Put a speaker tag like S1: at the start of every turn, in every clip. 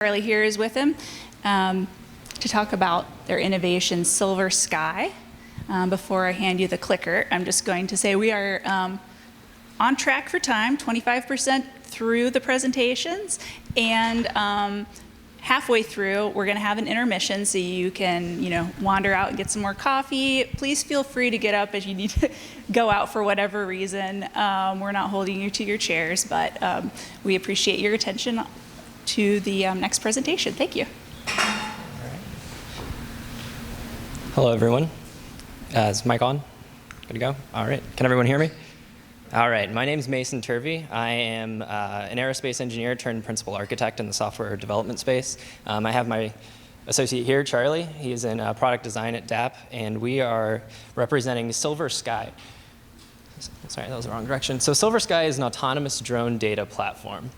S1: Charlie here is with him to talk about their innovation, Silver Sky. Before I hand you the clicker, I'm just going to say we are on track for time, 25% through the presentations, and halfway through, we're going to have an intermission so you can, wander out and get some more coffee. Please feel free to get up if you need to go out for whatever reason. We're not holding you to your chairs, but we appreciate your attention to the next presentation. Thank you.
S2: Hello, everyone. Is mic on? Good to go? All right. Can everyone hear me? All right. My name is Mason Turvey. I am an aerospace engineer turned principal architect in the software development space. I have my associate here, Charlie. He is in product design at DAP, and we are representing Silver Sky. Sorry, that was the wrong direction. So Silver Sky is an autonomous drone data platform.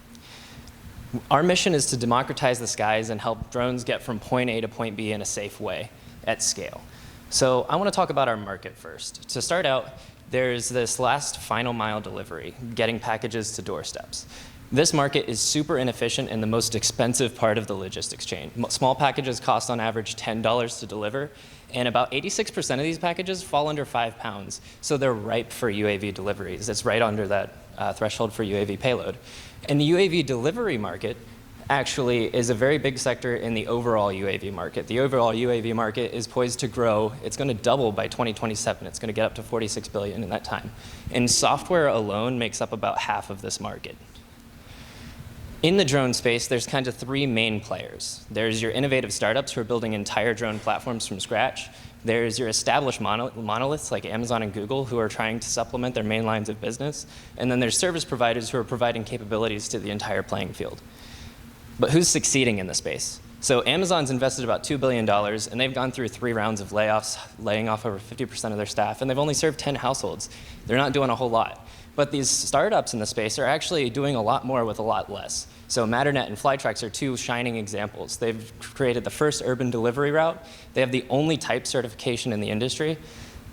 S2: Our mission is to democratize the skies and help drones get from point A to point B in a safe way at scale. So I want to talk about our market first. To start out, there's this last final mile delivery, getting packages to doorsteps. This market is super inefficient and the most expensive part of the logistics chain. Small packages cost on average $10 to deliver, and about 86% of these packages fall under 5 pounds, so they're ripe for UAV deliveries. It's right under that threshold for UAV payload. And the UAV delivery market actually is a very big sector in the overall UAV market. The overall UAV market is poised to grow. It's going to double by 2027. It's going to get up to $46 billion in that time. And software alone makes up about half of this market. In the drone space, there's kind of 3 main players. There's your innovative startups who are building entire drone platforms from scratch. There's your established monoliths like Amazon and Google who are trying to supplement their main lines of business. And then there's service providers who are providing capabilities to the entire playing field. But who's succeeding in the space? So Amazon's invested about $2 billion, and they've gone through 3 rounds of layoffs, laying off over 50% of their staff, and they've only served 10 households. They're not doing a whole lot. But these startups in the space are actually doing a lot more with a lot less. So Matternet and Flytrex are 2 shining examples. They've created the first urban delivery route. They have the only type certification in the industry,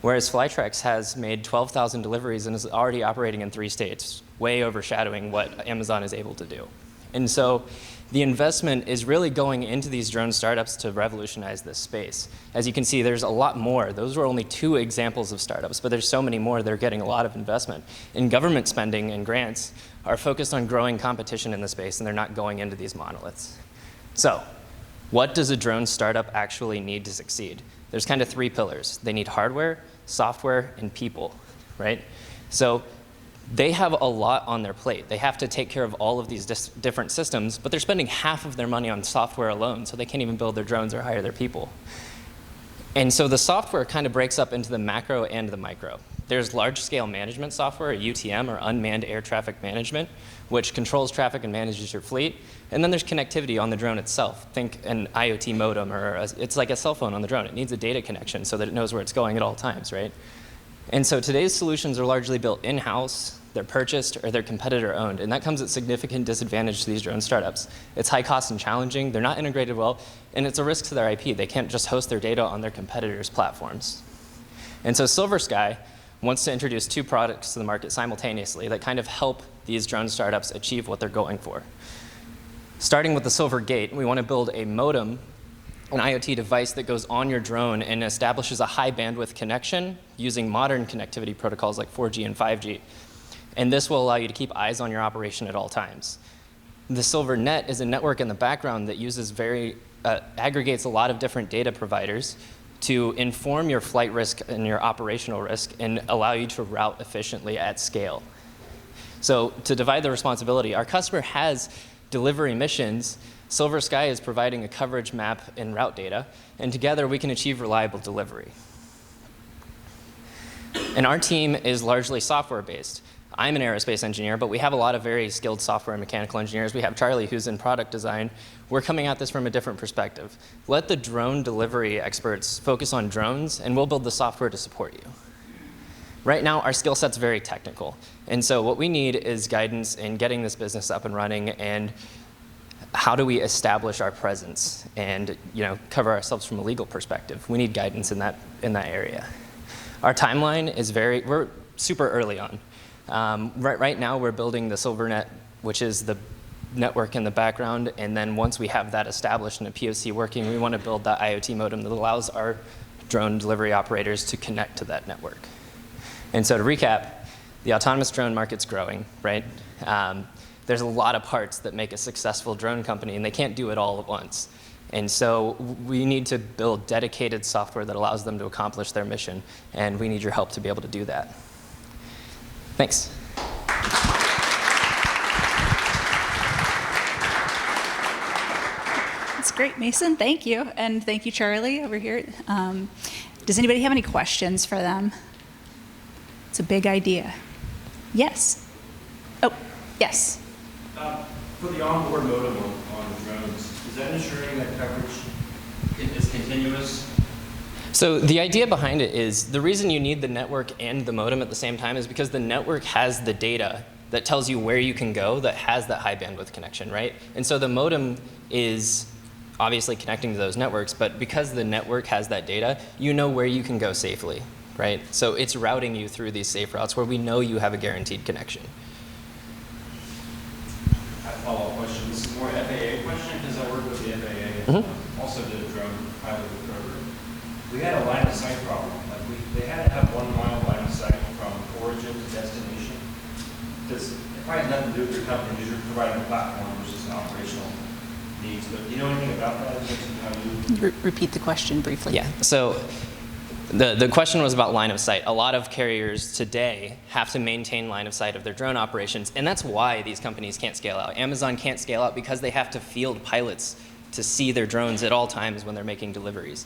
S2: whereas Flytrex has made 12,000 deliveries and is already operating in 3 states, way overshadowing what Amazon is able to do. And so the investment is really going into these drone startups to revolutionize this space. As you can see, there's a lot more. Those were only 2 examples of startups, but there's so many more that are getting a lot of investment. And government spending and grants are focused on growing competition in the space, and they're not going into these monoliths. So what does a drone startup actually need to succeed? There's kind of 3 pillars. They need hardware, software, and people, right? So they have a lot on their plate. They have to take care of all of these different systems, but they're spending half of their money on software alone, so they can't even build their drones or hire their people. And so the software kind of breaks up into the macro and the micro. There's large-scale management software, or UTM, or unmanned air traffic management, which controls traffic and manages your fleet. And then there's connectivity on the drone itself. Think an IoT modem, or it's like a cell phone on the drone. It needs a data connection so that it knows where it's going at all times, right? And so today's solutions are largely built in-house, they're purchased, or they're competitor-owned, and that comes at significant disadvantage to these drone startups. It's high cost and challenging, they're not integrated well, and it's a risk to their IP. They can't just host their data on their competitors' platforms. And so Silver Sky wants to introduce 2 products to the market simultaneously that kind of help these drone startups achieve what they're going for. Starting with the Silver Gate, we want to build a modem, an IoT device that goes on your drone and establishes a high bandwidth connection using modern connectivity protocols like 4G and 5G. And this will allow you to keep eyes on your operation at all times. The Silver Net is a network in the background that uses aggregates a lot of different data providers to inform your flight risk and your operational risk and allow you to route efficiently at scale. So to divide the responsibility, our customer has delivery missions. Silver Sky is providing a coverage map and route data, and together we can achieve reliable delivery. And our team is largely software-based. I'm an aerospace engineer, but we have a lot of very skilled software and mechanical engineers. We have Charlie, who's in product design. We're coming at this from a different perspective. Let the drone delivery experts focus on drones, and we'll build the software to support you. Right now, our skill set's very technical. And so what we need is guidance in getting this business up and running, and how do we establish our presence and cover ourselves from a legal perspective. We need guidance in that area. Our timeline is we're super early on. Right now, we're building the SilverNet, which is the network in the background, and then once we have that established and a POC working, we want to build that IoT modem that allows our drone delivery operators to connect to that network. And so to recap, the autonomous drone market's growing, right? There's a lot of parts that make a successful drone company, and they can't do it all at once. And so we need to build dedicated software that allows them to accomplish their mission, and we need your help to be able to do that. Thanks.
S1: That's great, Mason. Thank you. And thank you, Charlie, over here. Does anybody have any questions for them? It's a big idea. Yes. Oh, yes.
S3: For the onboard modem on the drones, is that ensuring that coverage is continuous?
S2: So the idea behind it is the reason you need the network and the modem at the same time is because the network has the data that tells you where you can go that has that high bandwidth connection, right? And so the modem is obviously connecting to those networks, but because the network has that data, you know where you can go safely, right? So it's routing you through these safe routes where we know you have a guaranteed connection.
S3: I have a follow-up question. This is more FAA question because I work with the FAA and also did a drone pilot with Turvey. We had a line of sight problem. Like they had to have 1 mile line of sight from origin to destination. It probably has nothing to do with your company because you're providing a platform versus an operational needs. But do you know anything about that? How you
S1: Repeat the question briefly.
S2: Yeah. So the question was about line of sight. A lot of carriers today have to maintain line of sight of their drone operations, and that's why these companies can't scale out. Amazon can't scale out because they have to field pilots to see their drones at all times when they're making deliveries.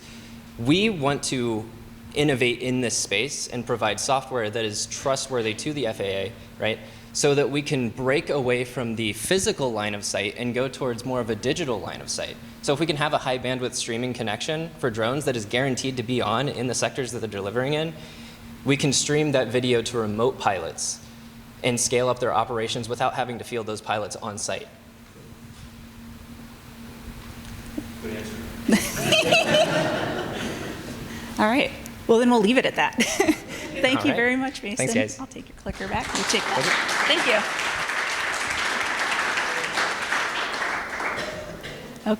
S2: We want to innovate in this space and provide software that is trustworthy to the FAA, right? So that we can break away from the physical line of sight and go towards more of a digital line of sight. So if we can have a high bandwidth streaming connection for drones that is guaranteed to be on in the sectors that they're delivering in, we can stream that video to remote pilots and scale up their operations without having to field those pilots on site.
S3: Good answer.
S1: All right. Well, then we'll leave it at that. Thank
S2: All
S1: you
S2: right.
S1: very much, Mason.
S2: Thanks, guys.
S1: I'll take your clicker back. You take that. Thank you.